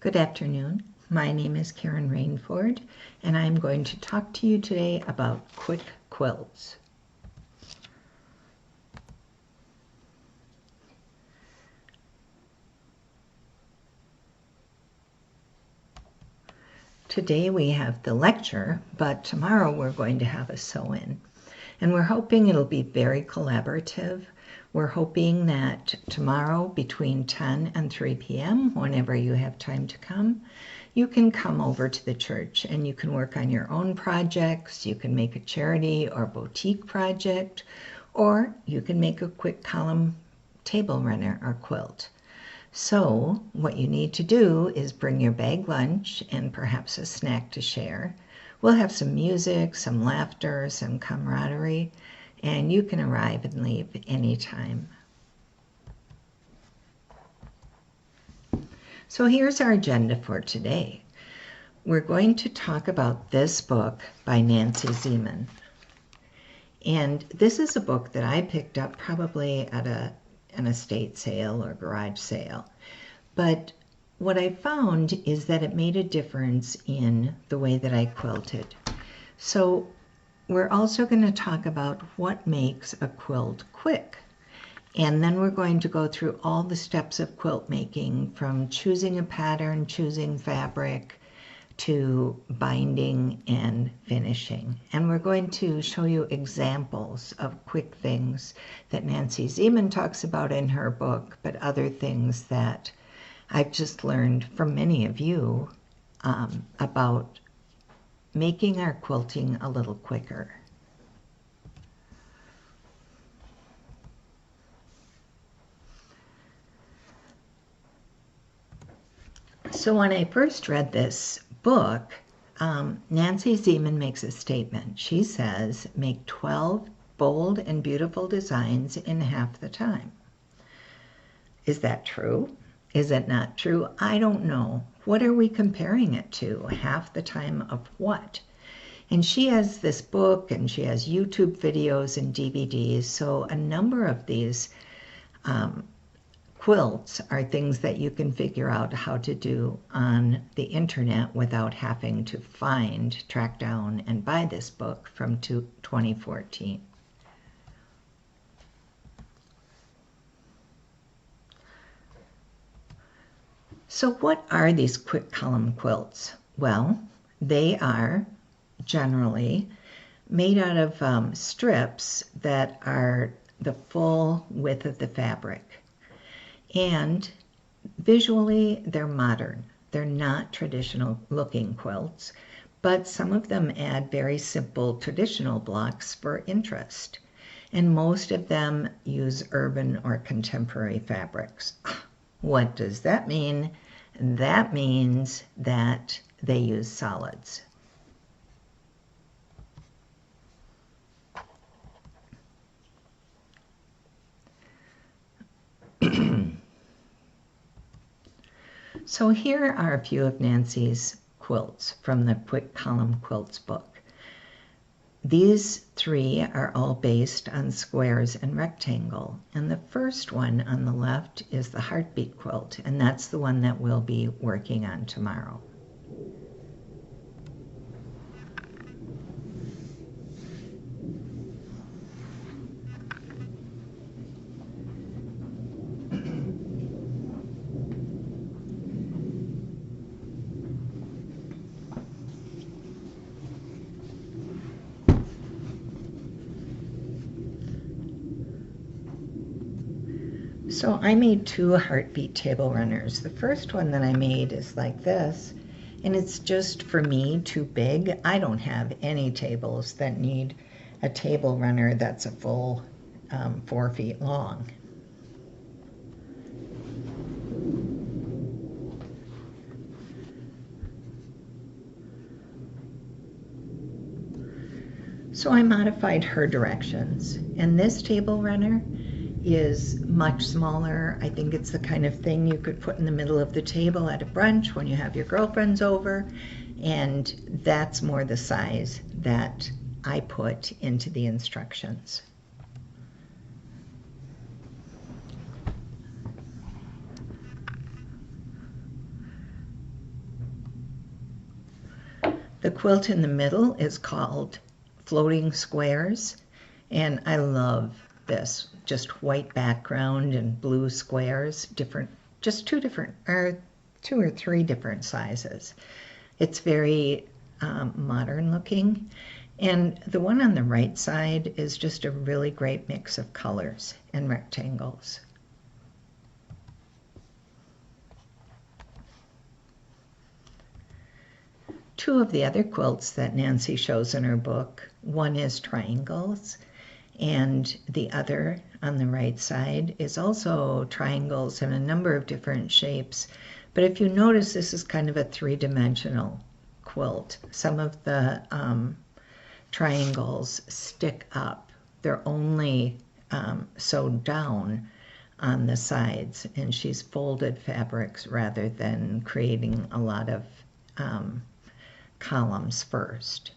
Good afternoon. My name is Karen Rainford, and I'm going to talk to you today about quick quilts. Today we have the lecture, but tomorrow we're going to have a sew-in. And we're hoping it'll be very collaborative. We're hoping that tomorrow between 10 and 3 p.m., whenever you have time to come, you can come over to the church and you can work on your own projects. You can make a charity or boutique project, or you can make a quick column table runner or quilt. So what you need to do is bring your bag lunch and perhaps a snack to share. We'll have some music, some laughter, some camaraderie, and you can arrive and leave anytime. So here's our agenda for today. We're going to talk about this book by Nancy Zieman. And this is a book that I picked up probably at an estate sale or garage sale. But what I found is that it made a difference in the way that I quilted. So we're also going to talk about what makes a quilt quick. And then we're going to go through all the steps of quilt making, from choosing a pattern, choosing fabric, to binding and finishing. And we're going to show you examples of quick things that Nancy Zieman talks about in her book, but other things that I've just learned from many of you about making our quilting a little quicker. So when I first read this book, Nancy Zieman makes a statement. She says, make 12 bold and beautiful designs in half the time. Is that true? Is it not true? I don't know. What are we comparing it to? Half the time of what? And she has this book and she has YouTube videos and DVDs. So a number of these quilts are things that you can figure out how to do on the internet without having to track down, and buy this book from 2014. So what are these quick column quilts? Well, they are generally made out of strips that are the full width of the fabric. And visually, they're modern. They're not traditional looking quilts, but some of them add very simple traditional blocks for interest. And most of them use urban or contemporary fabrics. What does that mean? That means that they use solids. So here are a few of Nancy's quilts from the Quick Column Quilts book. These three are all based on squares and rectangle. And the first one on the left is the heartbeat quilt, and that's the one that we'll be working on tomorrow. So I made two heartbeat table runners. The first one that I made is like this, and it's just, for me, too big. I don't have any tables that need a table runner that's a full 4 feet long. So I modified her directions, and this table runner is much smaller. I think it's the kind of thing you could put in the middle of the table at a brunch when you have your girlfriends over, and that's more the size that I put into the instructions. The quilt in the middle is called Floating Squares, and I love this. Just white background and blue squares, different, just two or three different sizes. It's very modern looking. And the one on the right side is just a really great mix of colors and rectangles. Two of the other quilts that Nancy shows in her book, one is triangles, and the other on the right side is also triangles in a number of different shapes. But if you notice, this is kind of a three-dimensional quilt. Some of the triangles stick up. They're only sewed down on the sides, and she's folded fabrics rather than creating a lot of columns first.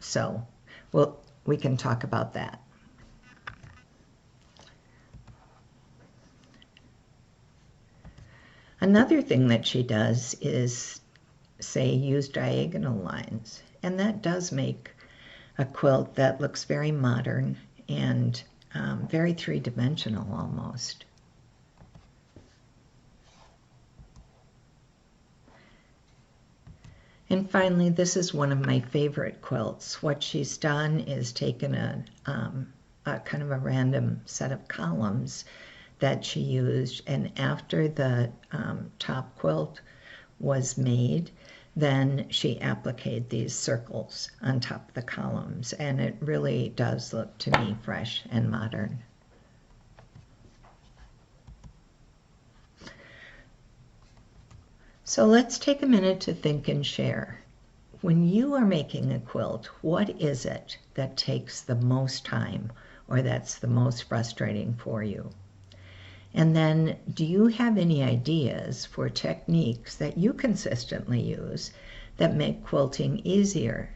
So we can talk about that. Another thing that she does is say use diagonal lines, and that does make a quilt that looks very modern and very three-dimensional almost. And finally, this is one of my favorite quilts. What she's done is taken a kind of a random set of columns that she used, and after the top quilt was made, then she appliqued these circles on top of the columns, and it really does look to me fresh and modern. So let's take a minute to think and share. When you are making a quilt, what is it that takes the most time or that's the most frustrating for you? And then, do you have any ideas for techniques that you consistently use that make quilting easier?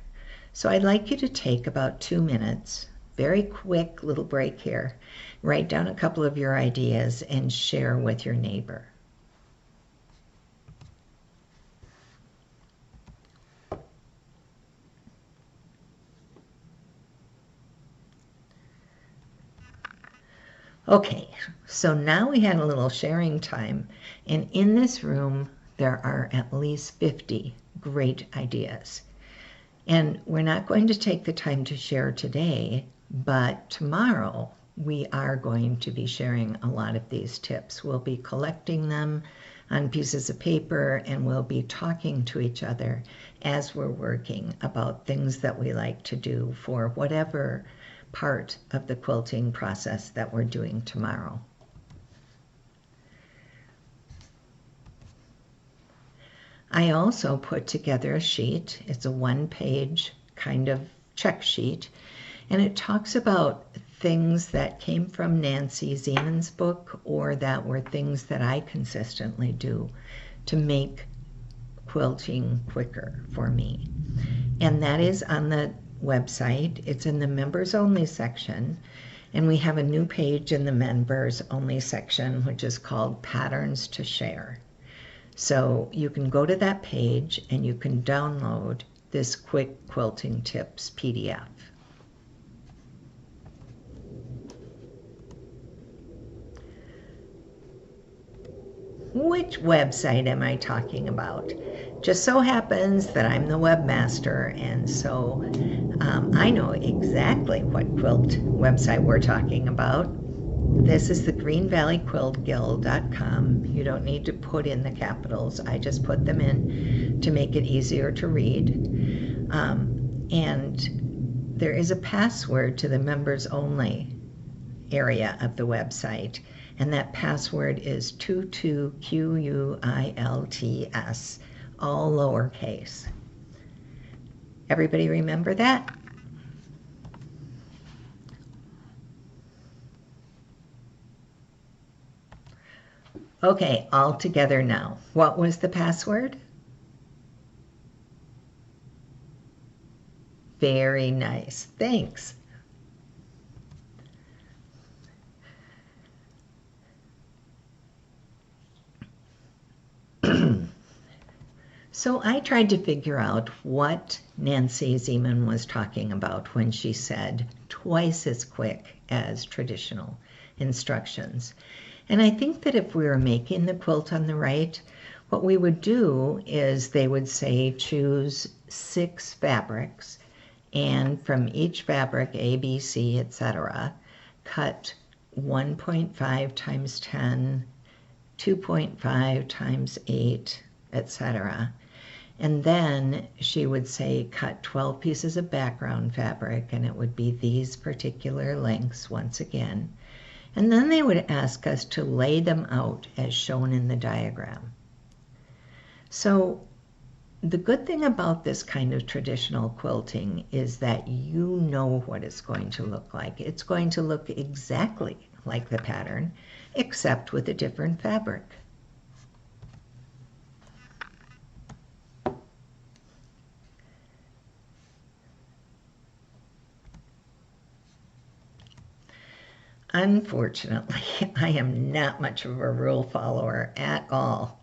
So I'd like you to take about 2 minutes, very quick little break here, write down a couple of your ideas and share with your neighbor. Okay, so now we had a little sharing time, and in this room there are at least 50 great ideas. And we're not going to take the time to share today, but tomorrow we are going to be sharing a lot of these tips. We'll be collecting them on pieces of paper, and we'll be talking to each other as we're working about things that we like to do for whatever part of the quilting process that we're doing tomorrow. I also put together a sheet. It's a one-page kind of check sheet, and it talks about things that came from Nancy Ziemann's book or that were things that I consistently do to make quilting quicker for me. And that is on the website. It's in the members only section, and we have a new page in the members only section which is called Patterns to Share. So you can go to that page and you can download this quick quilting tips PDF. Which website am I talking about? Just so happens that I'm the webmaster, and so I know exactly what quilt website we're talking about. This is the greenvalleyquiltguild.com. You don't need to put in the capitals. I just put them in to make it easier to read. And there is a password to the members only area of the website, and that password is 22QUILTS, all lowercase. Everybody remember that? Okay, all together now. What was the password? Very nice. Thanks. So I tried to figure out what Nancy Zeman was talking about when she said twice as quick as traditional instructions. And I think that if we were making the quilt on the right, what we would do is they would say choose 6 fabrics, and from each fabric, A, B, C, etc., cut 1.5 times 10, 2.5 times 8, etc. And then she would say cut 12 pieces of background fabric, and it would be these particular lengths once again. And then they would ask us to lay them out as shown in the diagram. So the good thing about this kind of traditional quilting is that you know what it's going to look like. It's going to look exactly like the pattern, except with a different fabric. Unfortunately, I am not much of a rule follower at all.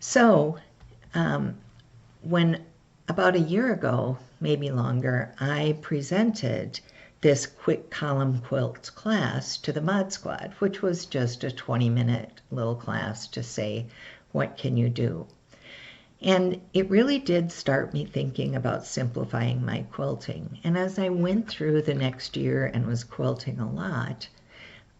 So when about a year ago, maybe longer, I presented this quick column quilt class to the Mod Squad, which was just a 20-minute little class to say, what can you do? And it really did start me thinking about simplifying my quilting. And as I went through the next year and was quilting a lot,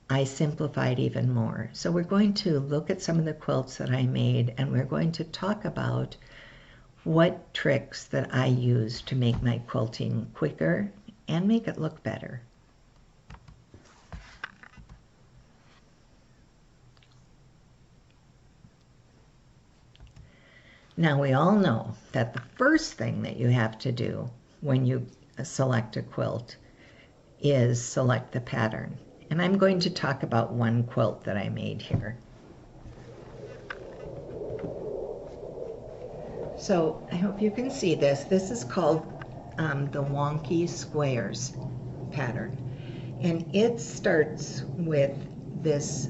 I simplified even more. So we're going to look at some of the quilts that I made, and we're going to talk about what tricks that I use to make my quilting quicker and make it look better. Now we all know that the first thing that you have to do when you select a quilt is select the pattern. And I'm going to talk about one quilt that I made here. So I hope you can see this. This is called the Wonky Squares pattern. And it starts with this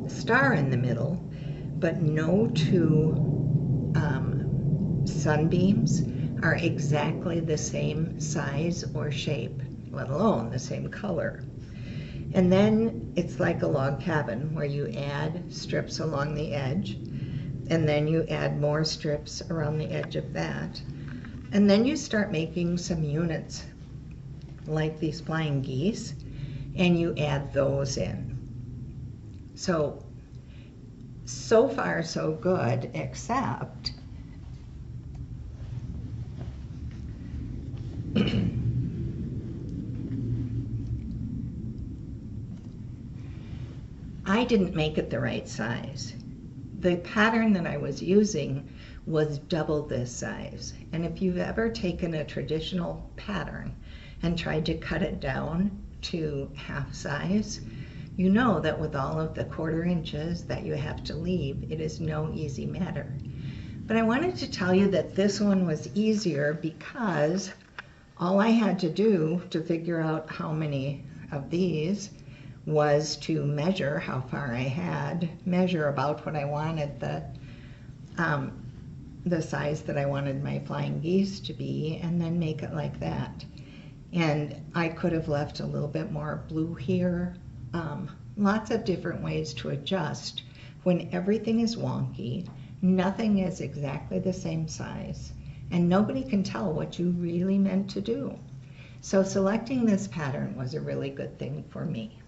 star in the middle, but no 2 sunbeams are exactly the same size or shape, let alone the same color. And then it's like a log cabin where you add strips along the edge, and then you add more strips around the edge of that. And then you start making some units like these flying geese, and you add those in. So far so good, except I didn't make it the right size. The pattern that I was using was double this size. And if you've ever taken a traditional pattern and tried to cut it down to half size, you know that with all of the 1/4 inches that you have to leave, it is no easy matter. But I wanted to tell you that this one was easier because all I had to do to figure out how many of these was to measure how far I had, measure about what I wanted the size that I wanted my flying geese to be, and then make it like that. And I could have left a little bit more blue here. Lots of different ways to adjust. When everything is wonky, nothing is exactly the same size, and nobody can tell what you really meant to do. So selecting this pattern was a really good thing for me.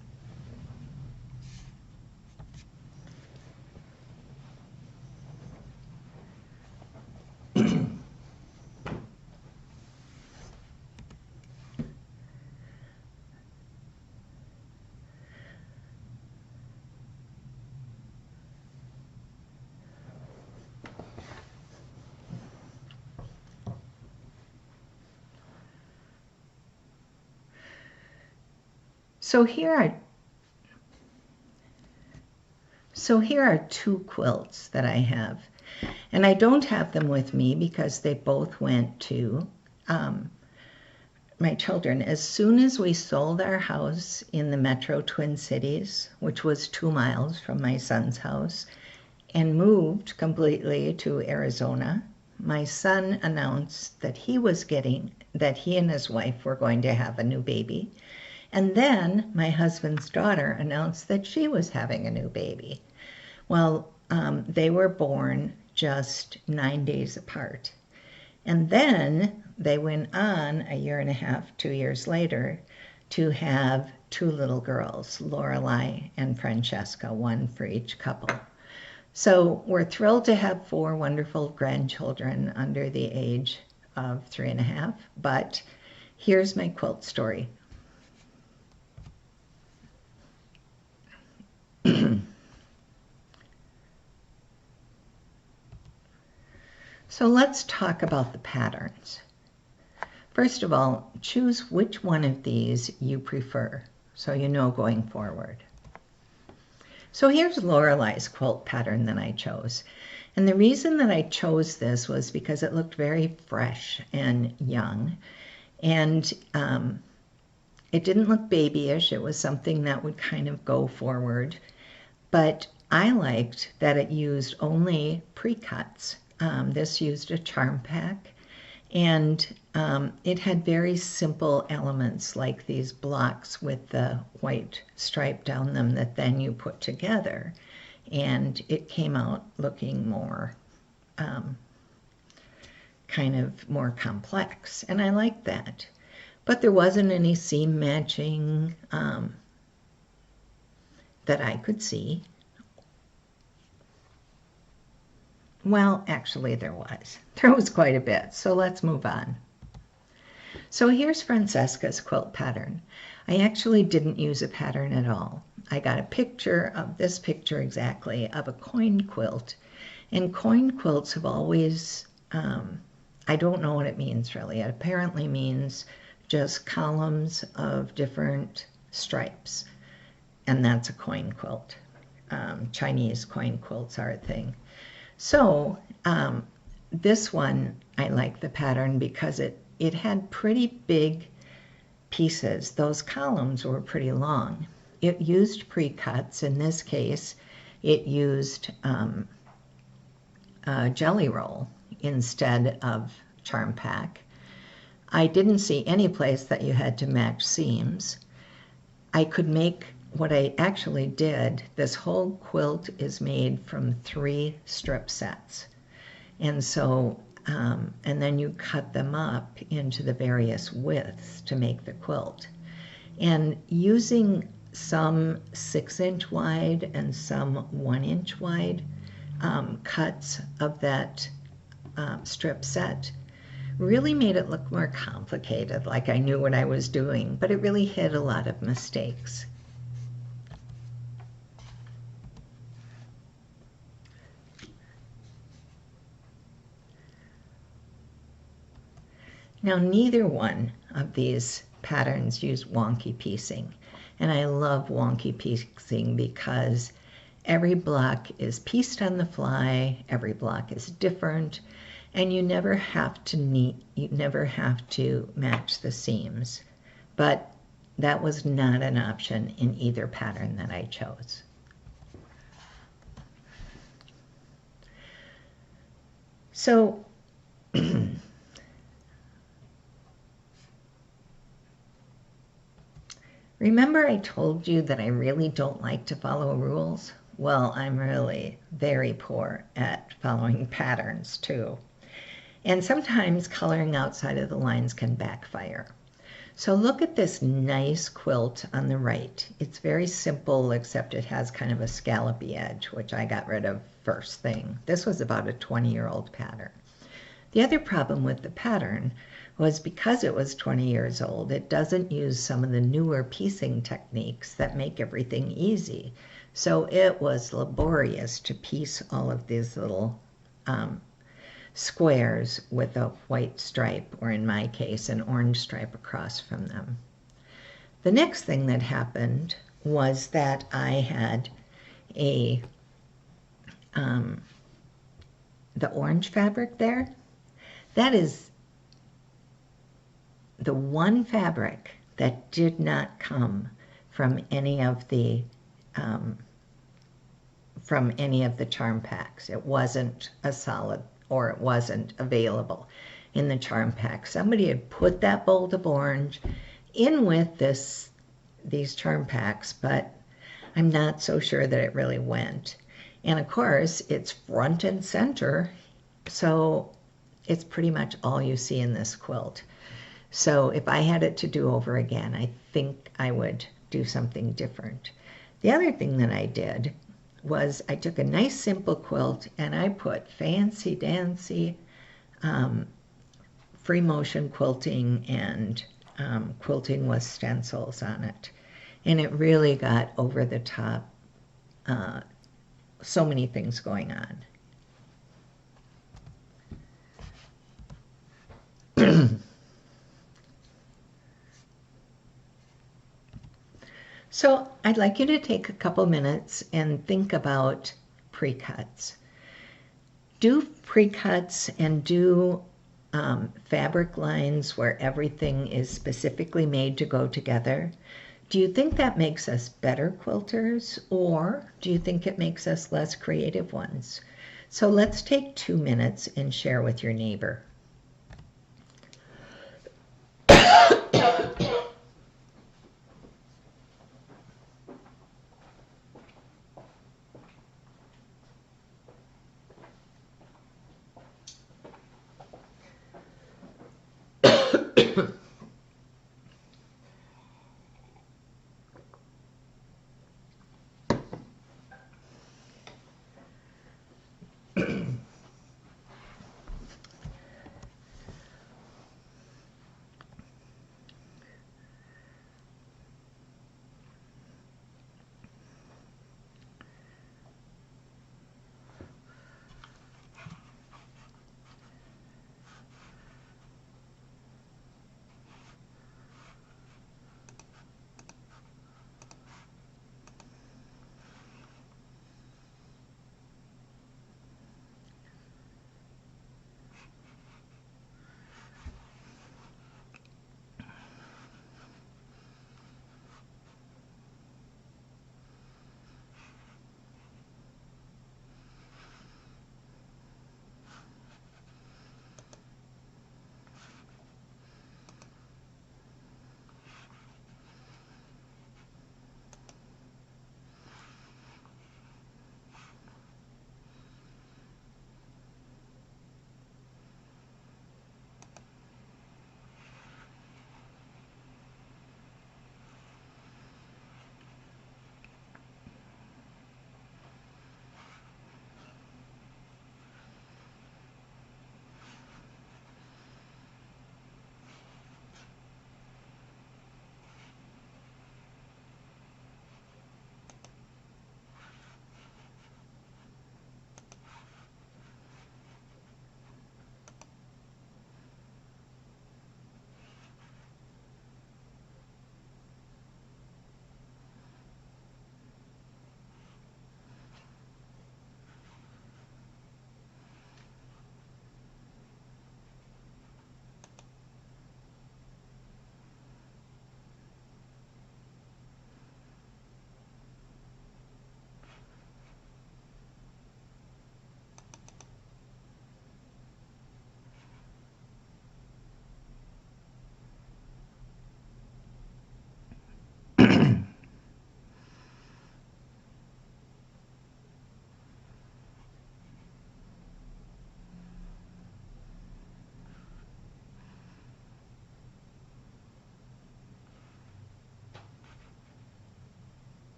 So here are 2 quilts that I have, and I don't have them with me because they both went to my children. As soon as we sold our house in the Metro Twin Cities, which was 2 miles from my son's house, and moved completely to Arizona, my son announced that he and his wife were going to have a new baby. And then my husband's daughter announced that she was having a new baby. Well, they were born just 9 days apart. And then they went on a year and a half, 2 years later, to have 2 little girls, Lorelei and Francesca, one for each couple. So we're thrilled to have 4 wonderful grandchildren under the age of 3.5. But here's my quilt story. So let's talk about the patterns. First of all, choose which one of these you prefer, so you know going forward. So here's Lorelei's quilt pattern that I chose. And the reason that I chose this was because it looked very fresh and young. And it didn't look babyish. It was something that would kind of go forward. But I liked that it used only pre-cuts. This used a charm pack, and it had very simple elements like these blocks with the white stripe down them that then you put together, and it came out looking more kind of more complex, and I liked that. But there wasn't any seam matching that I could see. Well, actually there was. There was quite a bit, so let's move on. So here's Francesca's quilt pattern. I actually didn't use a pattern at all. I got a picture of this picture exactly of a coin quilt. And coin quilts have always, I don't know what it means really. It apparently means just columns of different stripes. And that's a coin quilt. Chinese coin quilts are a thing. So this one, I like the pattern because it had pretty big pieces. Those columns were pretty long. It used pre-cuts. In this case, it used jelly roll instead of charm pack. I didn't see any place that you had to match seams. I could make what I actually did, this whole quilt is made from 3 strip sets. And so, and then you cut them up into the various widths to make the quilt. And using some 6-inch wide and some 1-inch wide cuts of that strip set really made it look more complicated, like I knew what I was doing, but it really hid a lot of mistakes. Now, neither one of these patterns use wonky piecing, and I love wonky piecing because every block is pieced on the fly, every block is different, and you never have to match the seams. But that was not an option in either pattern that I chose. So remember I told you that I really don't like to follow rules? Well, I'm really very poor at following patterns too. And sometimes coloring outside of the lines can backfire. So look at this nice quilt on the right. It's very simple, except it has kind of a scallopy edge, which I got rid of first thing. This was about a 20-year-old pattern. The other problem with the pattern was because it was 20 years old, it doesn't use some of the newer piecing techniques that make everything easy. So it was laborious to piece all of these little squares with a white stripe, or in my case, an orange stripe across from them. The next thing that happened was that I had the orange fabric there. That is the one fabric that did not come from any of the charm packs. It wasn't a solid or it wasn't available in the charm pack. Somebody had put that bolt of orange in with these charm packs, but I'm not so sure that it really went. And of course, it's front and center, so it's pretty much all you see in this quilt. So if I had it to do over again, I think I would do something different. The other thing that I did was I took a nice simple quilt and I put fancy dancy free motion quilting and quilting with stencils on it. And it really got over the top, so many things going on. So I'd like you to take a couple minutes and think about pre-cuts. Do pre-cuts and do fabric lines where everything is specifically made to go together. Do you think that makes us better quilters, or do you think it makes us less creative ones? So let's take 2 minutes and share with your neighbor.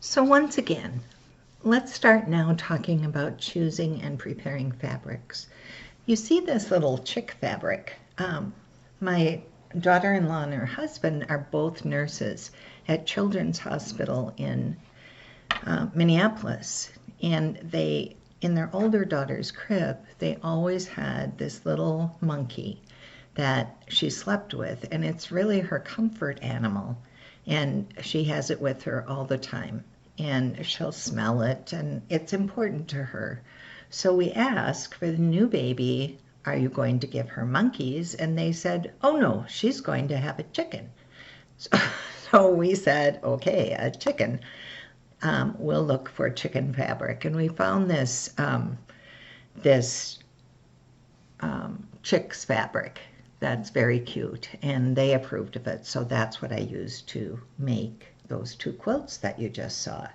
So once again, let's start now talking about choosing and preparing fabrics. You see this little chick fabric. My daughter-in-law and her husband are both nurses at Children's Hospital in Minneapolis, and they, in their older daughter's crib, they always had this little monkey that she slept with, and it's really her comfort animal, and she has it with her all the time, and she'll smell it, and it's important to her. So we asked for the new baby, are you going to give her monkeys? And they said, oh no, she's going to have a chicken. So we said, okay, a chicken. We'll look for chicken fabric, and we found this chick's fabric that's very cute, and they approved of it, so that's what I used to make those two quilts that you just saw.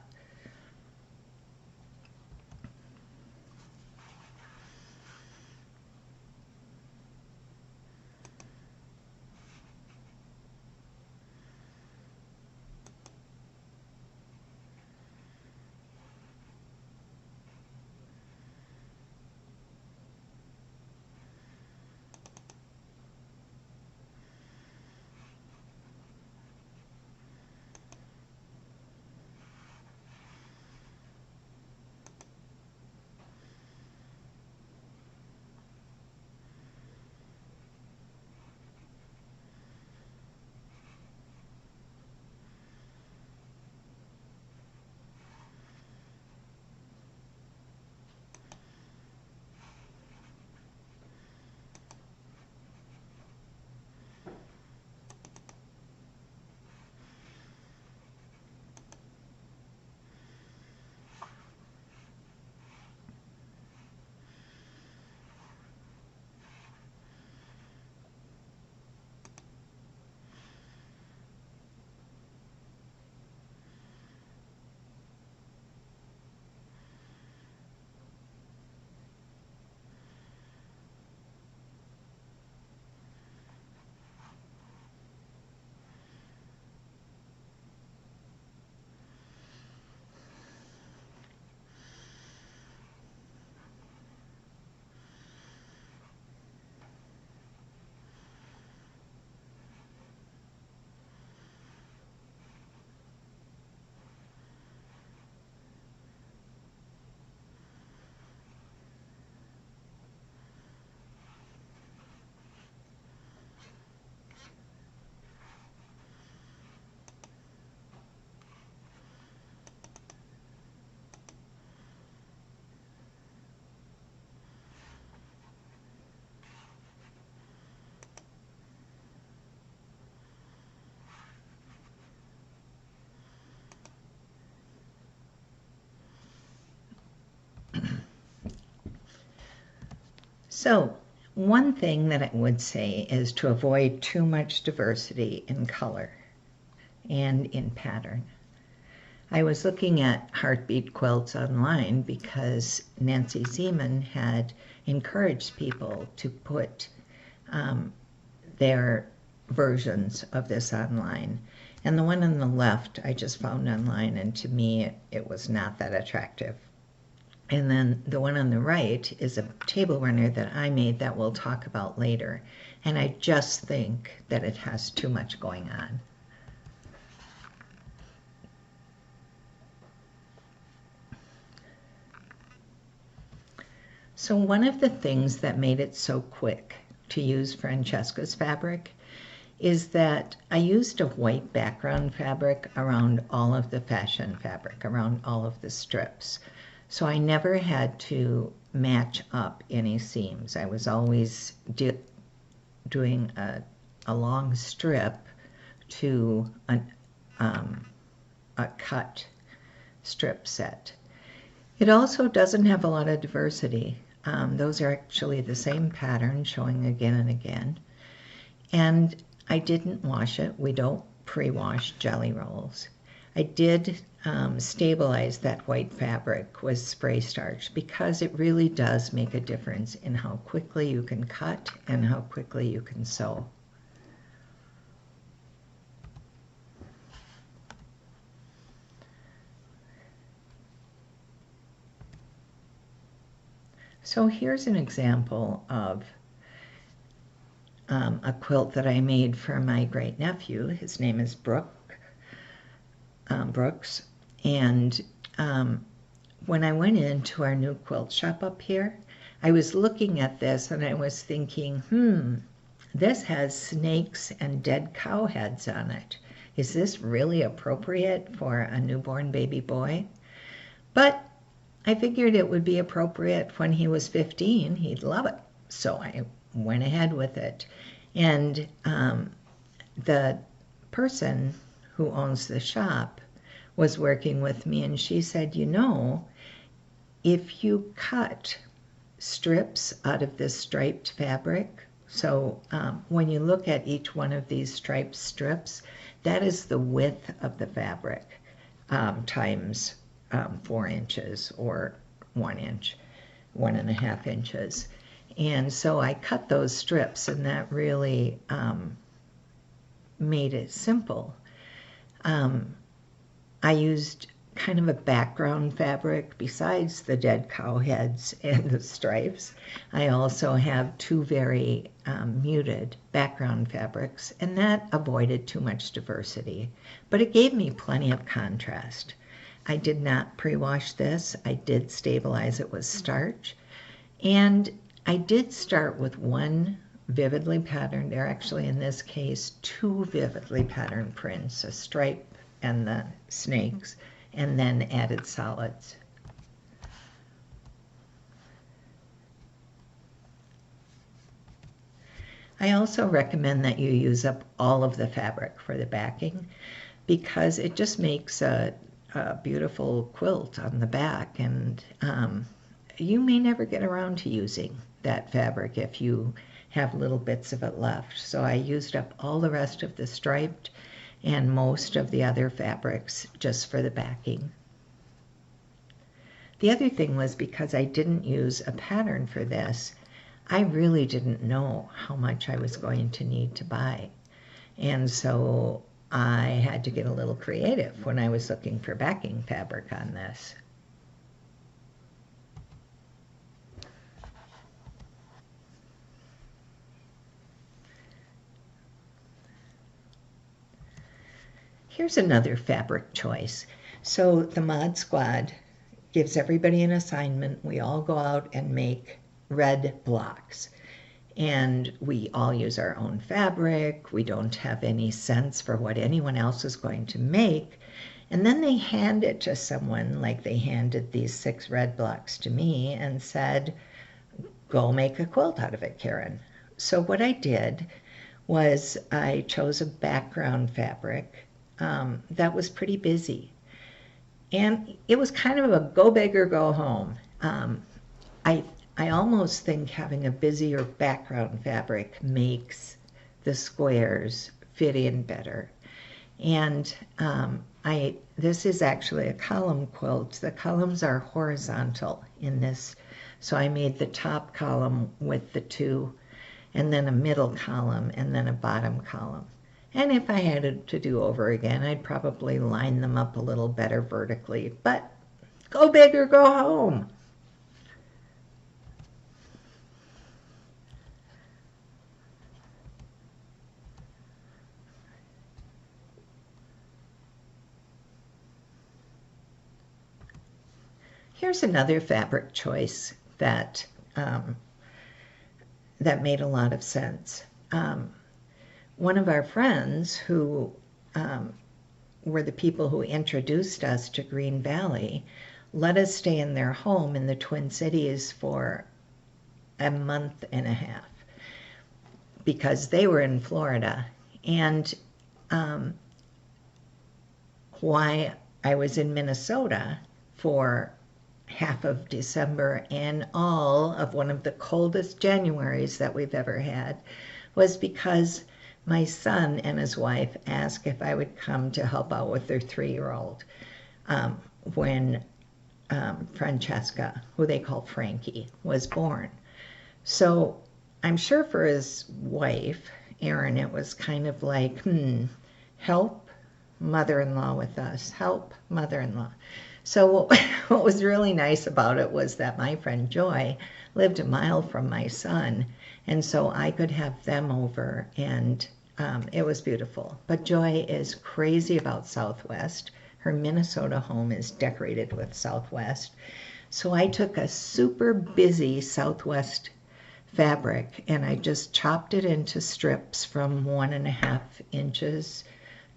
So one thing that I would say is to avoid too much diversity in color and in pattern. I was looking at Heartbeat Quilts online because Nancy Zeman had encouraged people to put their versions of this online. And the one on the left I just found online, and to me it was not that attractive. And then the one on the right is a table runner that I made that we'll talk about later. And I just think that it has too much going on. So one of the things that made it so quick to use Francesca's fabric is that I used a white background fabric around all of the fashion fabric, around all of the strips. So I never had to match up any seams. I was always doing a long strip to a cut strip set. It also doesn't have a lot of diversity. Those are actually the same pattern showing again and again. And I didn't wash it. We don't pre-wash jelly rolls. I did stabilize that white fabric with spray starch because it really does make a difference in how quickly you can cut and how quickly you can sew. So here's an example of a quilt that I made for my great nephew. His name is Brooks. And when I went into our new quilt shop up here, I was looking at this and I was thinking, this has snakes and dead cow heads on it. Is this really appropriate for a newborn baby boy? But I figured it would be appropriate when he was 15. He'd love it. So I went ahead with it. And the person who owns the shop was working with me, and she said, you know, if you cut strips out of this striped fabric, so when you look at each one of these striped strips, that is the width of the fabric times 4 inches or 1 inch, 1.5 inches. And so I cut those strips, and that really made it simple. I used kind of a background fabric besides the dead cow heads and the stripes. I also have 2 very muted background fabrics, and that avoided too much diversity, but it gave me plenty of contrast. I did not pre-wash this. I did stabilize it with starch, and I did start with 1 vividly patterned, or actually in this case 2 vividly patterned prints, a stripe and the snakes, and then added solids. I also recommend that you use up all of the fabric for the backing, because it just makes a beautiful quilt on the back, and you may never get around to using that fabric if you have little bits of it left. So I used up all the rest of the striped and most of the other fabrics just for the backing. The other thing was, because I didn't use a pattern for this, I really didn't know how much I was going to need to buy. And so I had to get a little creative when I was looking for backing fabric on this. Here's another fabric choice. So the Mod Squad gives everybody an assignment. We all go out and make red blocks. And we all use our own fabric. We don't have any sense for what anyone else is going to make. And then they hand it to someone, like they handed these 6 red blocks to me and said, go make a quilt out of it, Karen. So what I did was I chose a background fabric that was pretty busy. And it was kind of a go big or go home. I almost think having a busier background fabric makes the squares fit in better. And this is actually a column quilt. The columns are horizontal in this. So I made the top column with the 2, and then a middle column, and then a bottom column. And if I had it to do over again, I'd probably line them up a little better vertically. But go big or go home. Here's another fabric choice that made a lot of sense. One of our friends who were the people who introduced us to Green Valley let us stay in their home in the Twin Cities for a month and a half because they were in Florida. And why I was in Minnesota for half of December and all of one of the coldest Januaries that we've ever had was because my son and his wife asked if I would come to help out with their 3-year-old when Francesca, who they call Frankie, was born. So I'm sure for his wife, Erin, it was kind of like, help mother-in-law with us, help mother-in-law. So what was really nice about it was that my friend Joy lived a mile from my son, and so I could have them over, and it was beautiful. But Joy is crazy about Southwest. Her Minnesota home is decorated with Southwest. So I took a super busy Southwest fabric and I just chopped it into strips from 1.5 inches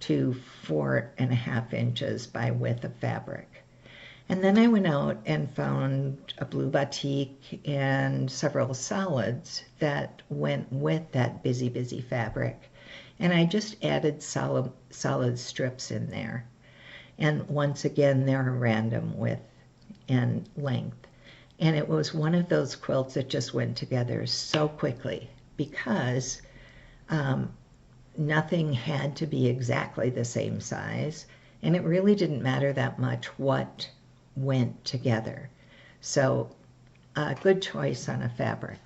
to 4.5 inches by width of fabric. And then I went out and found a blue batik and several solids that went with that busy fabric. And I just added solid strips in there. And once again, they're random width and length. And it was one of those quilts that just went together so quickly because nothing had to be exactly the same size. And it really didn't matter that much what went together. So a good choice on a fabric.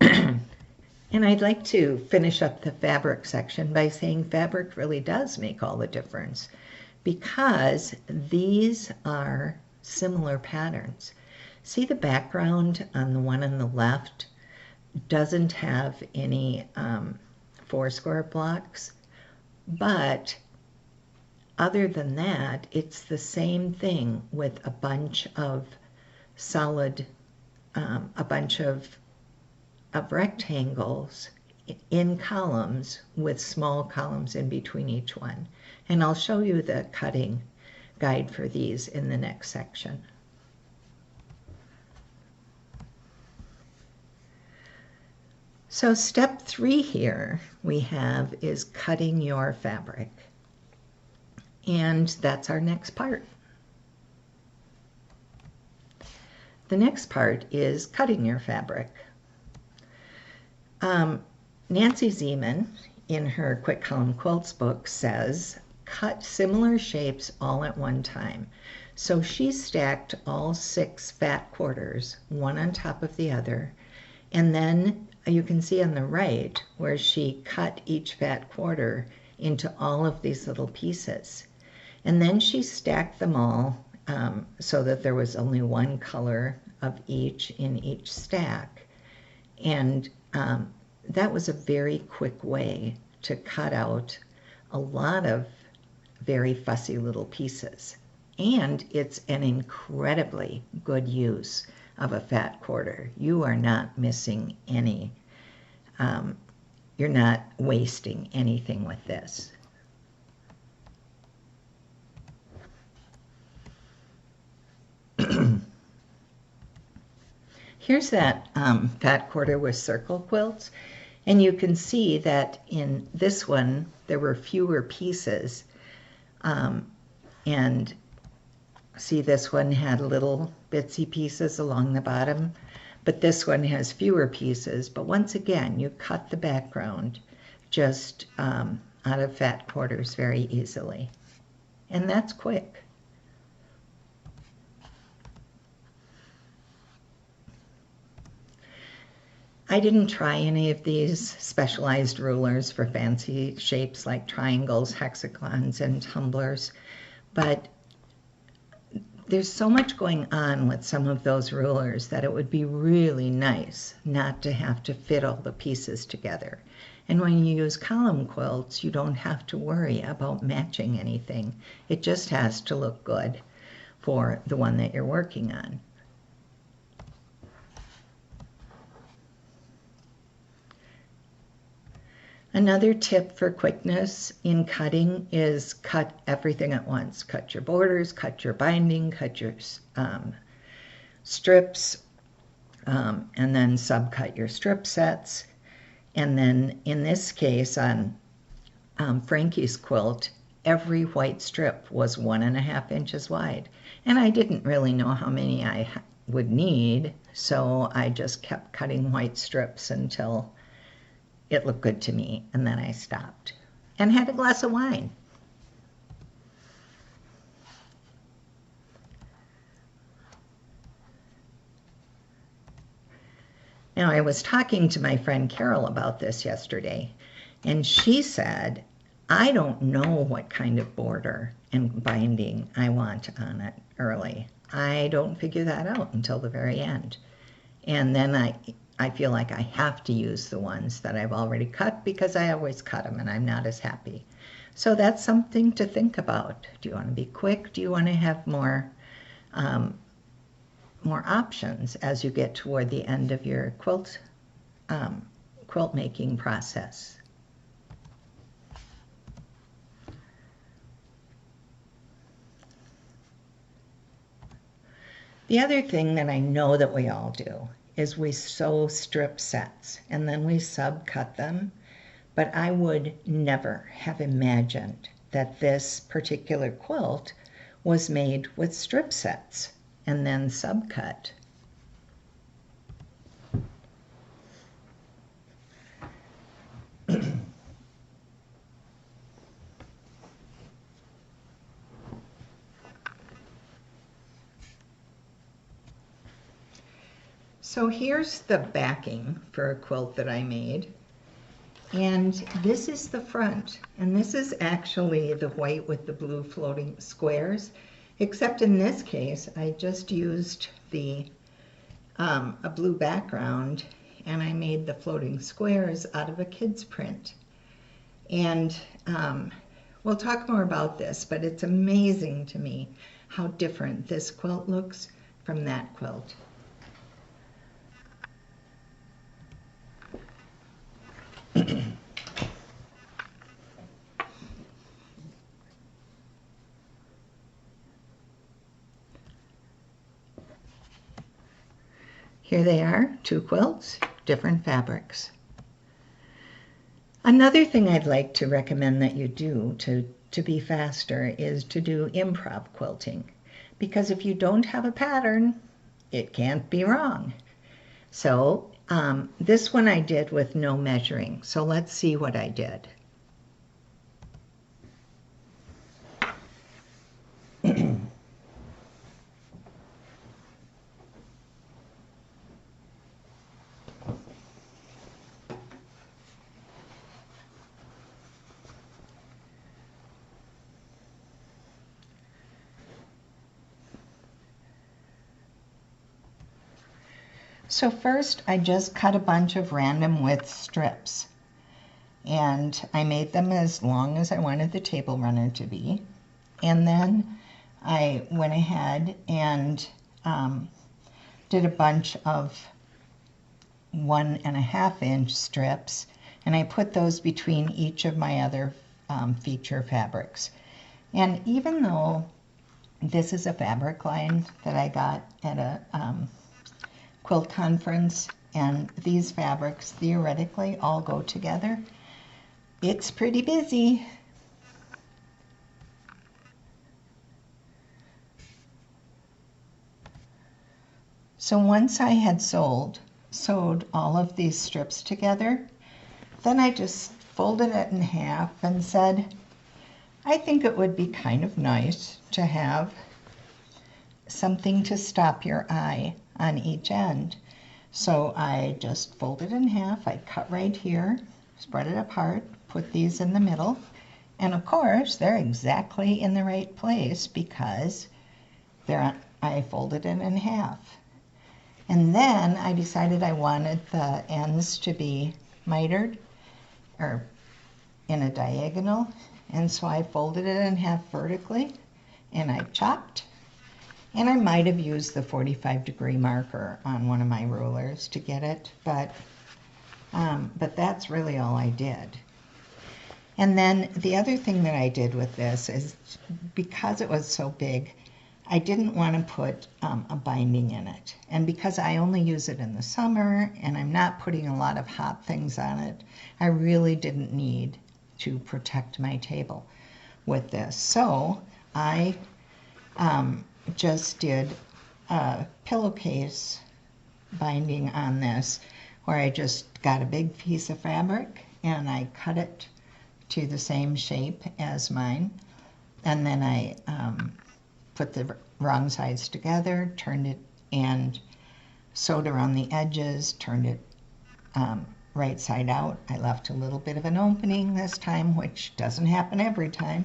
And I'd like to finish up the fabric section by saying fabric really does make all the difference because these are similar patterns. See the background on the one on the left doesn't have any 4-square blocks. But other than that, it's the same thing with a bunch of solid, a bunch of rectangles in columns with small columns in between each one. And I'll show you the cutting guide for these in the next section. So step 3 here we have is cutting your fabric. And that's our next part. The next part is cutting your fabric. Nancy Zeman, in her Quick Column Quilts book, says, cut similar shapes all at one time. So she stacked all 6 fat quarters, one on top of the other, and then you can see on the right where she cut each fat quarter into all of these little pieces. And then she stacked them all so that there was only one color of each in each stack. And that was a very quick way to cut out a lot of very fussy little pieces. And it's an incredibly good use of a fat quarter. You are not missing any, you're not wasting anything with this. Here's that fat quarter with circle quilts, and you can see that in this one there were fewer pieces, and see this one had little bitsy pieces along the bottom, but this one has fewer pieces. But once again, you cut the background just out of fat quarters very easily, and that's quick. I didn't try any of these specialized rulers for fancy shapes like triangles, hexagons, and tumblers, but there's so much going on with some of those rulers that it would be really nice not to have to fit all the pieces together. And when you use column quilts, you don't have to worry about matching anything. It just has to look good for the one that you're working on. Another tip for quickness in cutting is cut everything at once. Cut your borders, cut your binding, cut your strips, and then subcut your strip sets. And then in this case on Frankie's quilt, every white strip was 1.5 inches wide. And I didn't really know how many I would need, so I just kept cutting white strips until it looked good to me, and then I stopped and had a glass of wine. Now, I was talking to my friend Carol about this yesterday, And she said, I don't know what kind of border and binding I want on it early. I don't figure that out until the very end. And then I feel like I have to use the ones that I've already cut because I always cut them and I'm not as happy. So that's something to think about. Do you want to be quick? Do you want to have more options as you get toward the end of your quilt making process? The other thing that I know that we all do is we sew strip sets and then we subcut them, but I would never have imagined that this particular quilt was made with strip sets and then subcut. So here's the backing for a quilt that I made. And this is the front. And this is actually the white with the blue floating squares. Except in this case, I just used a blue background and I made the floating squares out of a kid's print. And we'll talk more about this, but it's amazing to me how different this quilt looks from that quilt. Here they are, two quilts, different fabrics. Another thing I'd like to recommend that you do to be faster is to do improv quilting. Because if you don't have a pattern, it can't be wrong. So this one I did with no measuring. So let's see what I did. So first I just cut a bunch of random width strips and I made them as long as I wanted the table runner to be. And then I went ahead and did a bunch of 1.5 inch strips and I put those between each of my other feature fabrics. And even though this is a fabric line that I got at a quilt conference, and these fabrics theoretically all go together, it's pretty busy. So once I had sewed all of these strips together, then I just folded it in half and said, I think it would be kind of nice to have something to stop your eye on each end. So I just folded in half, I cut right here, spread it apart, put these in the middle, and of course they're exactly in the right place because I folded it in half. And then I decided I wanted the ends to be mitered or in a diagonal, and so I folded it in half vertically and I chopped. And I might have used the 45-degree marker on one of my rulers to get it, but that's really all I did. And then the other thing that I did with this is, because it was so big, I didn't want to put a binding in it. And because I only use it in the summer and I'm not putting a lot of hot things on it, I really didn't need to protect my table with this. So I just did a pillowcase binding on this, where I just got a big piece of fabric and I cut it to the same shape as mine, and then I put the wrong sides together, turned it and sewed around the edges, turned it right side out. I left a little bit of an opening this time, which doesn't happen every time.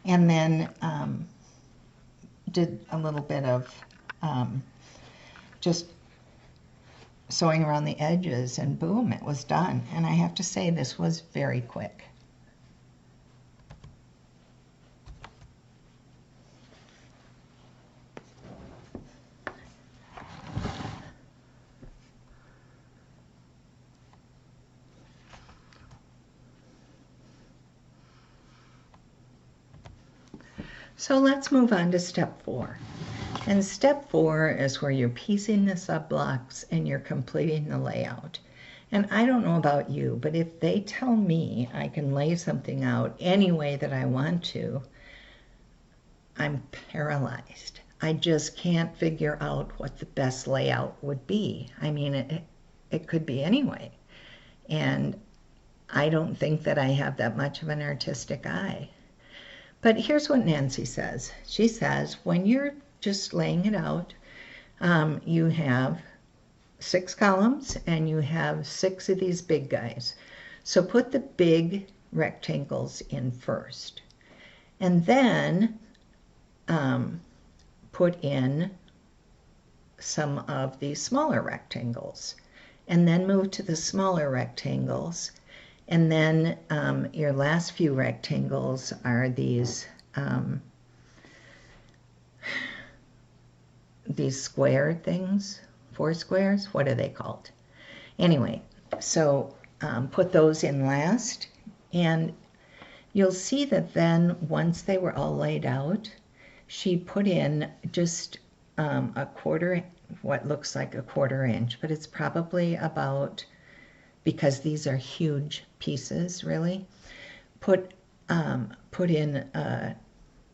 And then did a little bit of just sewing around the edges, and boom, it was done. And I have to say, this was very quick. So let's move on to step 4. And step 4 is where you're piecing the sub blocks and you're completing the layout. And I don't know about you, but if they tell me I can lay something out any way that I want to, I'm paralyzed. I just can't figure out what the best layout would be. I mean, it could be any way. And I don't think that I have that much of an artistic eye. But here's what Nancy says. She says, when you're just laying it out, you have 6 columns and you have 6 of these big guys. So put the big rectangles in first. And then put in some of these smaller rectangles. And then move to the smaller rectangles. And then your last few rectangles are these square things, 4 squares. What are they called? Anyway, so put those in last. And you'll see that then once they were all laid out, she put in just a quarter, what looks like a 1/4 inch, but it's probably about, because these are huge pieces, really, put in a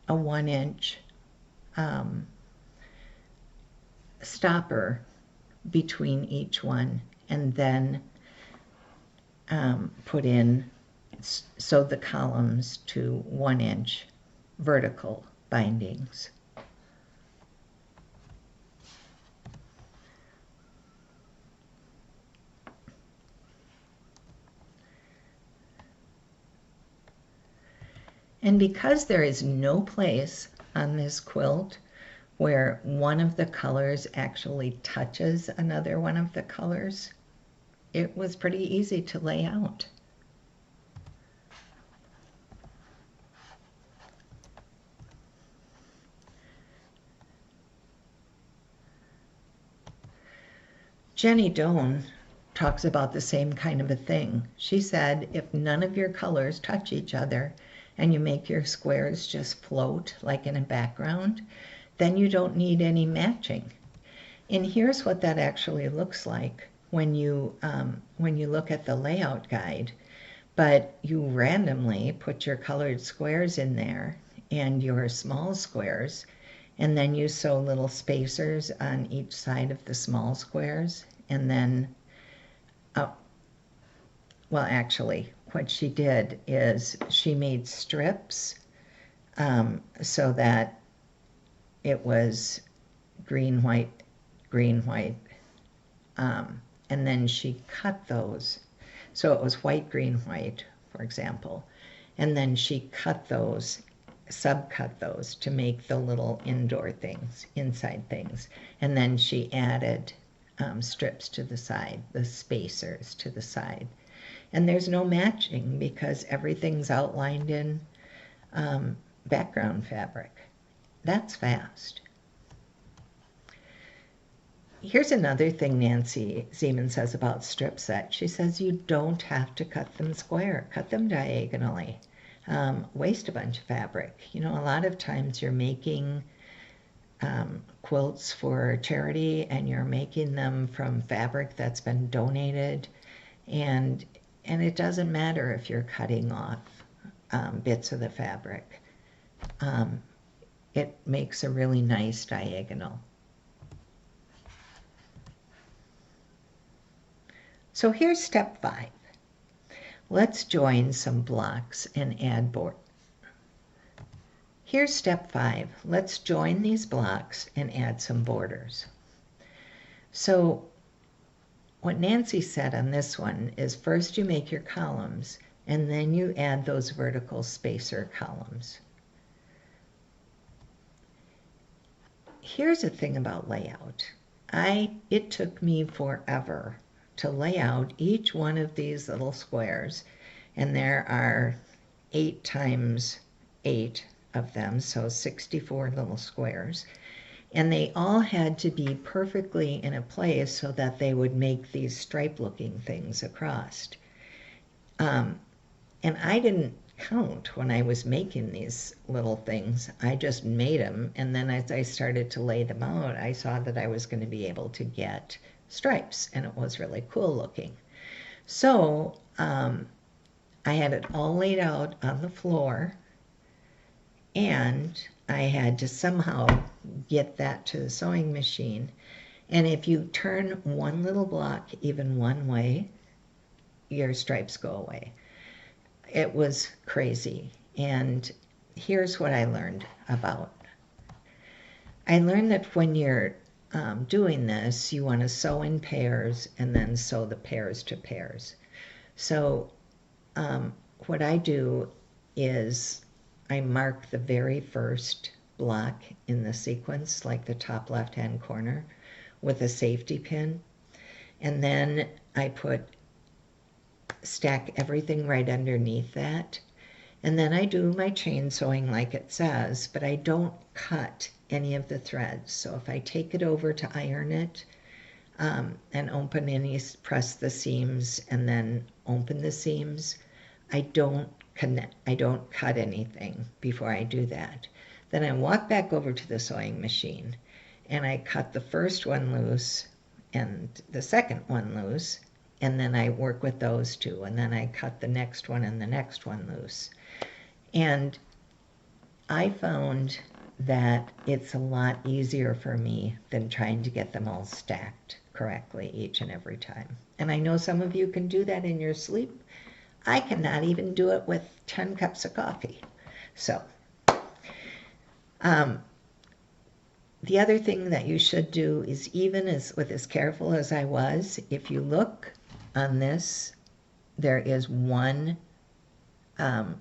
1 inch stopper between each one, and then put in, sew the columns to 1 inch vertical bindings. And because there is no place on this quilt where one of the colors actually touches another one of the colors, it was pretty easy to lay out. Jenny Doan talks about the same kind of a thing. She said, if none of your colors touch each other and you make your squares just float like in a background, then you don't need any matching. And here's what that actually looks like when you look at the layout guide. But you randomly put your colored squares in there and your small squares, and then you sew little spacers on each side of the small squares, and then, well, actually, what she did is she made strips so that it was green, white, and then she cut those. So it was white, green, white, for example. And then she cut those, subcut those to make the little indoor things, inside things. And then she added strips to the side, the spacers to the side. And there's no matching because everything's outlined in background fabric. That's fast. Here's another thing Nancy Zeman says about strip set. She says you don't have to cut them square. Cut them diagonally. Waste a bunch of fabric. You know, a lot of times you're making quilts for charity and you're making them from fabric that's been donated, and it doesn't matter if you're cutting off bits of the fabric. It makes a really nice diagonal. So here's step 5. Let's join some blocks and add border. Here's step 5. Let's join these blocks and add some borders. So what Nancy said on this one is first you make your columns and then you add those vertical spacer columns. Here's the thing about layout. It took me forever to lay out each one of these little squares, and there are 8 times 8 of them, so 64 little squares, and they all had to be perfectly in a place so that they would make these stripe looking things across. And I didn't count when I was making these little things. I just made them, and then as I started to lay them out, I saw that I was going to be able to get stripes, and it was really cool looking. So I had it all laid out on the floor, and I had to somehow get that to the sewing machine. And if you turn one little block even one way, your stripes go away. It was crazy. And here's what I learned about. I learned that when you're doing this, you want to sew in pairs and then sew the pairs to pairs. So what I do is I mark the very first block in the sequence, like the top left-hand corner, with a safety pin. And then I stack everything right underneath that. And then I do my chain sewing like it says, but I don't cut any of the threads. So if I take it over to iron it and open any, press the seams and then open the seams, I don't cut anything before I do that. Then I walk back over to the sewing machine and I cut the first one loose and the second one loose, and then I work with those two, and then I cut the next one and the next one loose. And I found that it's a lot easier for me than trying to get them all stacked correctly each and every time. And I know some of you can do that in your sleep. I cannot even do it with 10 cups of coffee. So the other thing that you should do is, even as careful as I was, if you look on this, there is one,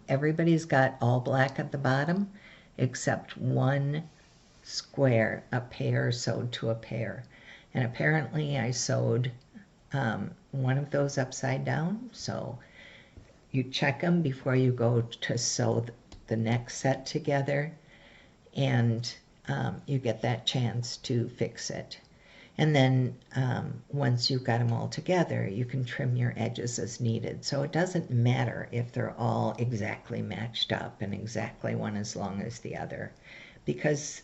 everybody's got all black at the bottom, except one square, a pair sewed to a pair. And apparently I sewed one of those upside down, so you check them before you go to sew the next set together, and you get that chance to fix it. And then once you've got them all together, you can trim your edges as needed. So it doesn't matter if they're all exactly matched up and exactly one as long as the other, because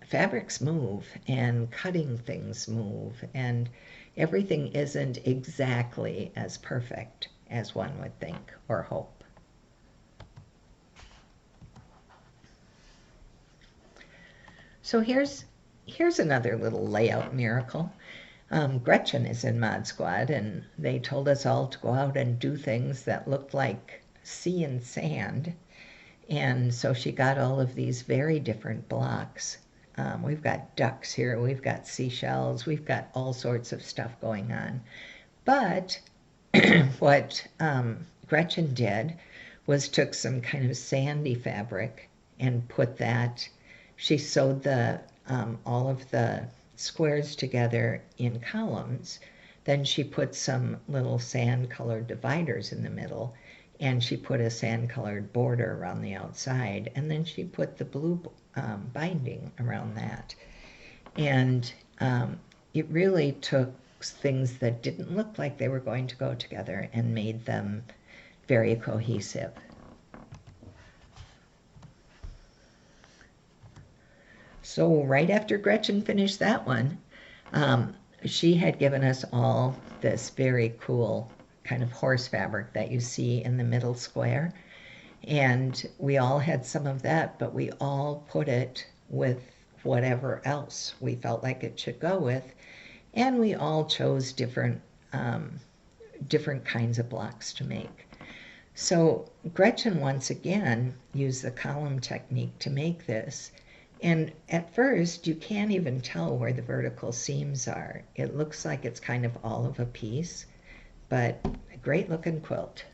fabrics move and cutting things move, and everything isn't exactly as perfect as one would think or hope. So here's another little layout miracle. Gretchen is in Mod Squad, and they told us all to go out and do things that looked like sea and sand. And so she got all of these very different blocks. We've got ducks here, we've got seashells, we've got all sorts of stuff going on. But what Gretchen did was took some kind of sandy fabric and put that, she sewed all of the squares together in columns. Then she put some little sand-colored dividers in the middle, and she put a sand-colored border around the outside, and then she put the blue binding around that. And it really took things that didn't look like they were going to go together and made them very cohesive. So right after Gretchen finished that one, she had given us all this very cool kind of horse fabric that you see in the middle square. And we all had some of that, but we all put it with whatever else we felt like it should go with. And we all chose different kinds of blocks to make. So Gretchen once again used the column technique to make this. And at first, you can't even tell where the vertical seams are. It looks like it's kind of all of a piece, but a great looking quilt.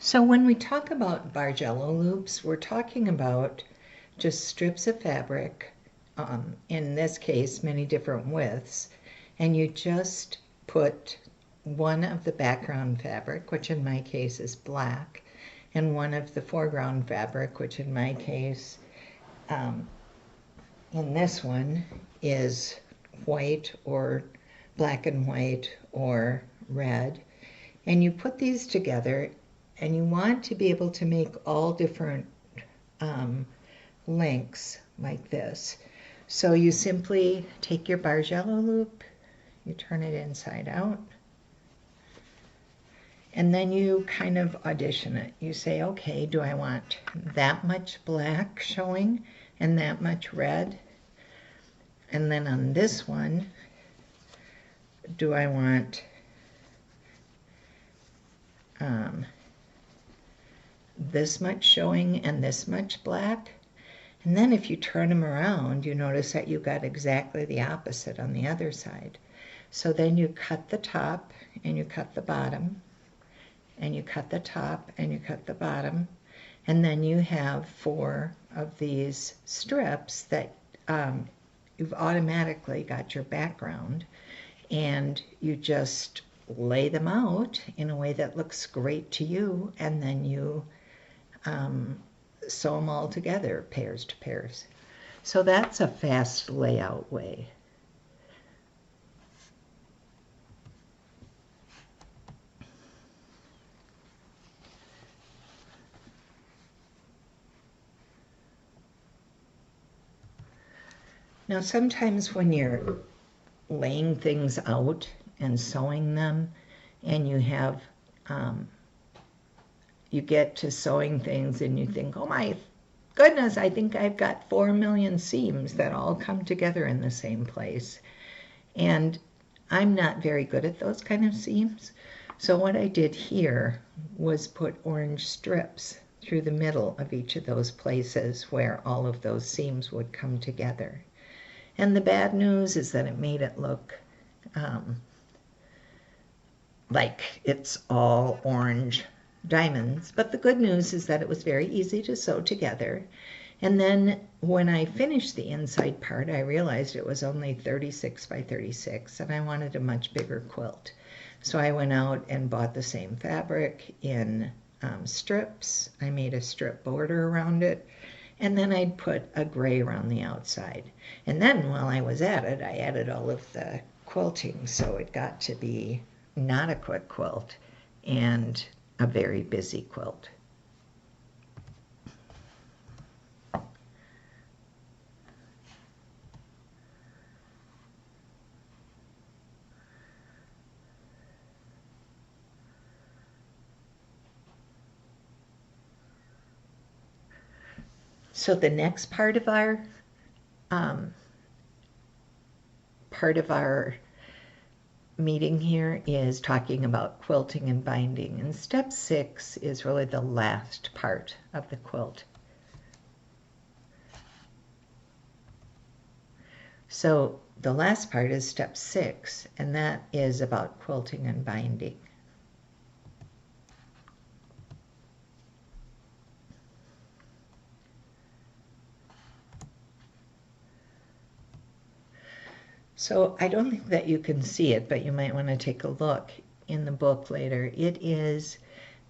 So when we talk about Bargello loops, we're talking about just strips of fabric, in this case, many different widths, and you just put one of the background fabric, which in my case is black, and one of the foreground fabric, which in my case, in this one, is white or black and white or red. And you put these together, and you want to be able to make all different lengths like this. So you simply take your Bargello loop, you turn it inside out, and then you kind of audition it. You say, okay, do I want that much black showing and that much red? And then on this one, do I want this much showing and this much black? And then if you turn them around, you notice that you got exactly the opposite on the other side. So then you cut the top and you cut the bottom, and you cut the top and you cut the bottom, and then you have 4 of these strips that you've automatically got your background, and you just lay them out in a way that looks great to you, and then you sew them all together, pairs to pairs. So that's a fast layout way. Now sometimes when you're laying things out and sewing them, and you have you get to sewing things and you think, oh my goodness, I think I've got 4 million seams that all come together in the same place. And I'm not very good at those kind of seams. So what I did here was put orange strips through the middle of each of those places where all of those seams would come together. And the bad news is that it made it look like it's all orange diamonds. But the good news is that it was very easy to sew together. And then when I finished the inside part, I realized it was only 36 by 36, and I wanted a much bigger quilt. So I went out and bought the same fabric in strips. I made a strip border around it, and then I'd put a gray around the outside. And then while I was at it, I added all of the quilting, so it got to be not a quick quilt and a very busy quilt. So the next part of our meeting here is talking about quilting and binding, and step 6 is really the last part of the quilt. So the last part is step 6, and that is about quilting and binding. So I don't think that you can see it, but you might want to take a look in the book later. It is,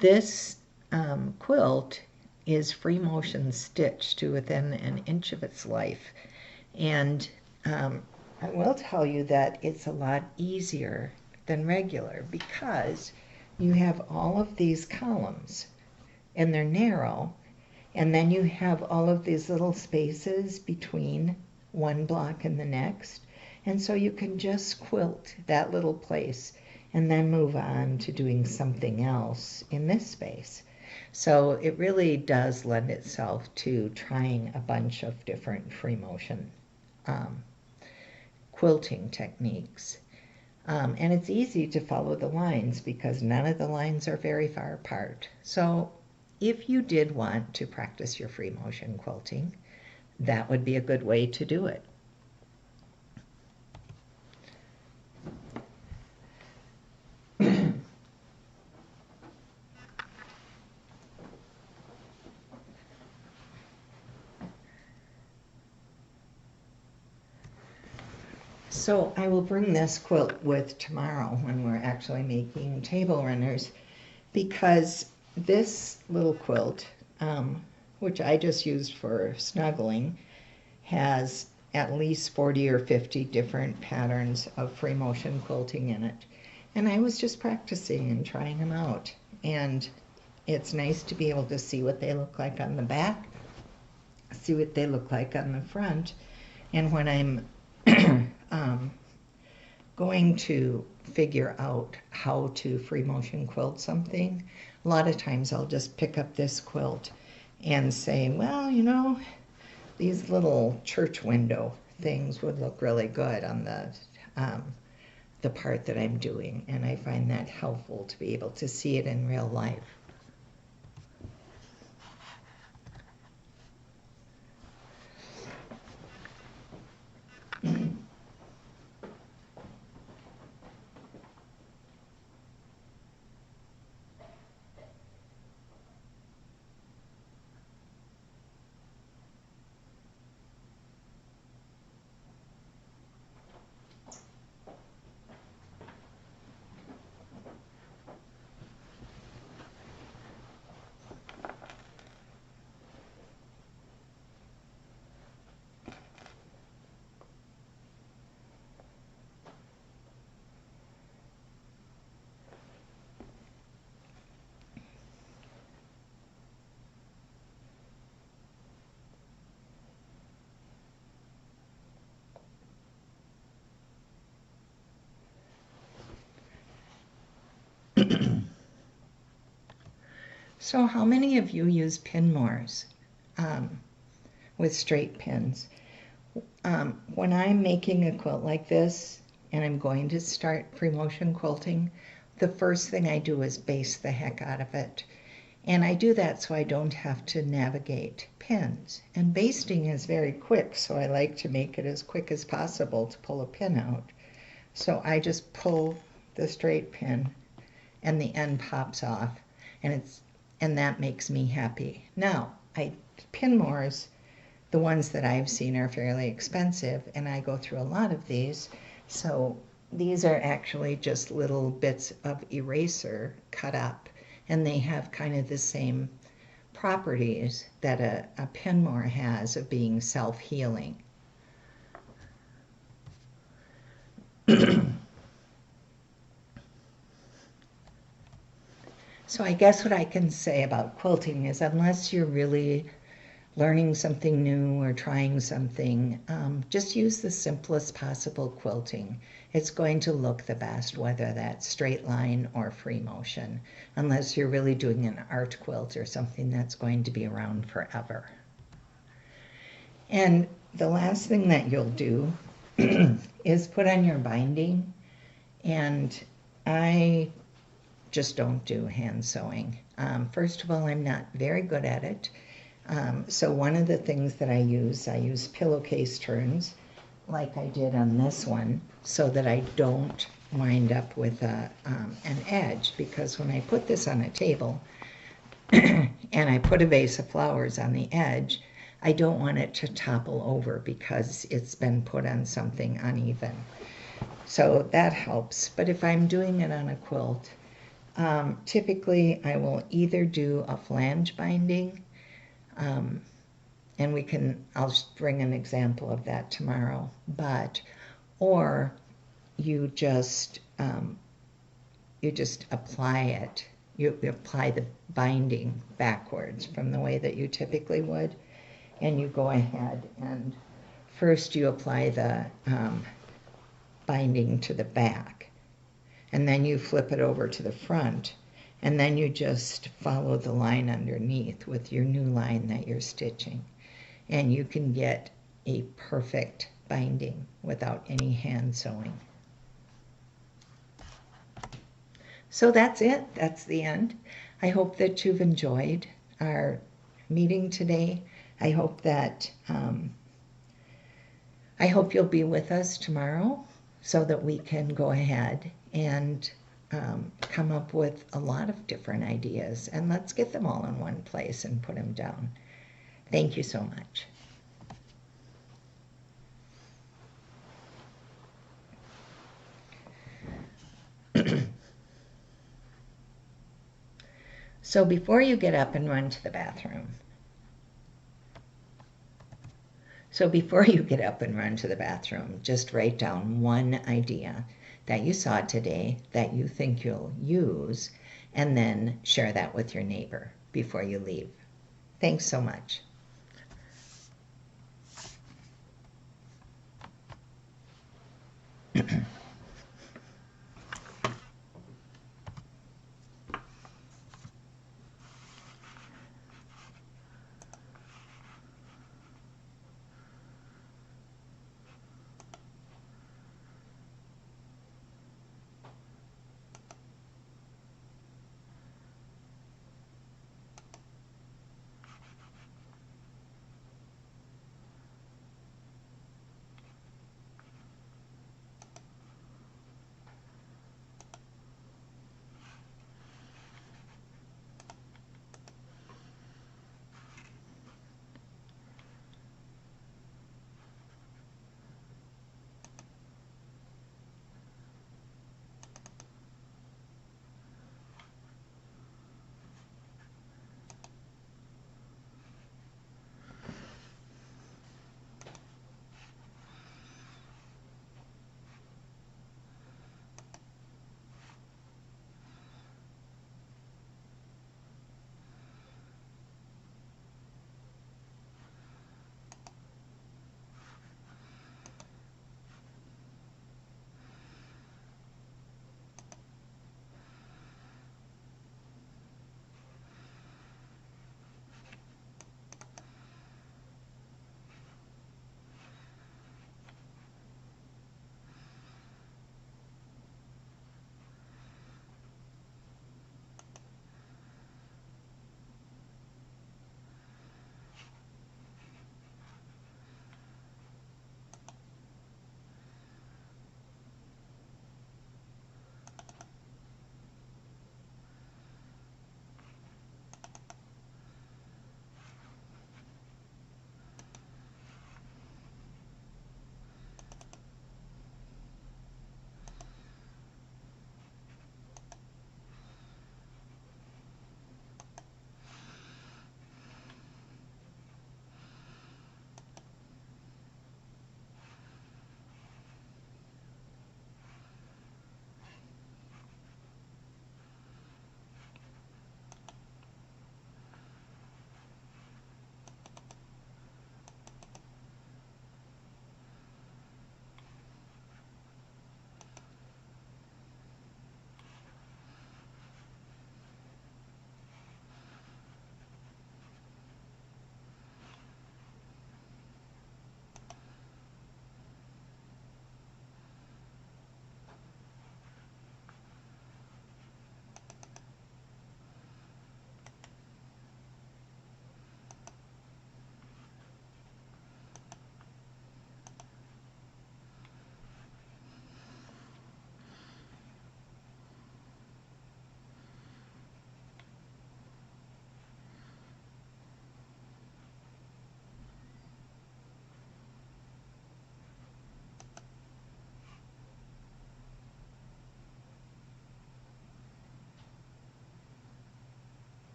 this quilt is free motion stitched to within an inch of its life. And I will tell you that it's a lot easier than regular because you have all of these columns and they're narrow, and then you have all of these little spaces between one block and the next. And so you can just quilt that little place and then move on to doing something else in this space. So it really does lend itself to trying a bunch of different free motion quilting techniques. And it's easy to follow the lines because none of the lines are very far apart. So if you did want to practice your free motion quilting, that would be a good way to do it. So I will bring this quilt with tomorrow when we're actually making table runners, because this little quilt, which I just used for snuggling, has at least 40 or 50 different patterns of free motion quilting in it. And I was just practicing and trying them out. And it's nice to be able to see what they look like on the back, see what they look like on the front. And when I'm going to figure out how to free motion quilt something, a lot of times I'll just pick up this quilt and say, well, you know, these little church window things would look really good on the part that I'm doing, and I find that helpful to be able to see it in real life. So how many of you use pin mores with straight pins? When I'm making a quilt like this and I'm going to start free motion quilting, the first thing I do is base the heck out of it. And I do that so I don't have to navigate pins. And basting is very quick, so I like to make it as quick as possible to pull a pin out. So I just pull the straight pin and the end pops off, and that makes me happy. Now, pin mores, the ones that I've seen, are fairly expensive, and I go through a lot of these. So these are actually just little bits of eraser cut up, and they have kind of the same properties that a pin more has of being self-healing. So I guess what I can say about quilting is, unless you're really learning something new or trying something, just use the simplest possible quilting. It's going to look the best, whether that's straight line or free motion, unless you're really doing an art quilt or something that's going to be around forever. And the last thing that you'll do is put on your binding, and I just don't do hand sewing. First of all, I'm not very good at it. So one of the things that I use pillowcase turns, like I did on this one, so that I don't wind up with an edge, because when I put this on a table and I put a vase of flowers on the edge, I don't want it to topple over because it's been put on something uneven. So that helps. But if I'm doing it on a quilt, typically I will either do a flange binding, and I'll bring an example of that tomorrow, or you just apply it. You apply the binding backwards from the way that you typically would, and you go ahead and first you apply the binding to the back, and then you flip it over to the front, and then you just follow the line underneath with your new line that you're stitching, and you can get a perfect binding without any hand sewing. So that's it. That's the end. I hope that you've enjoyed our meeting today. I hope that I hope you'll be with us tomorrow so that we can go ahead and come up with a lot of different ideas, and let's get them all in one place and put them down. Thank you so much. So before you get up and run to the bathroom, just write down one idea that you saw today that you think you'll use, and then share that with your neighbor before you leave. Thanks so much.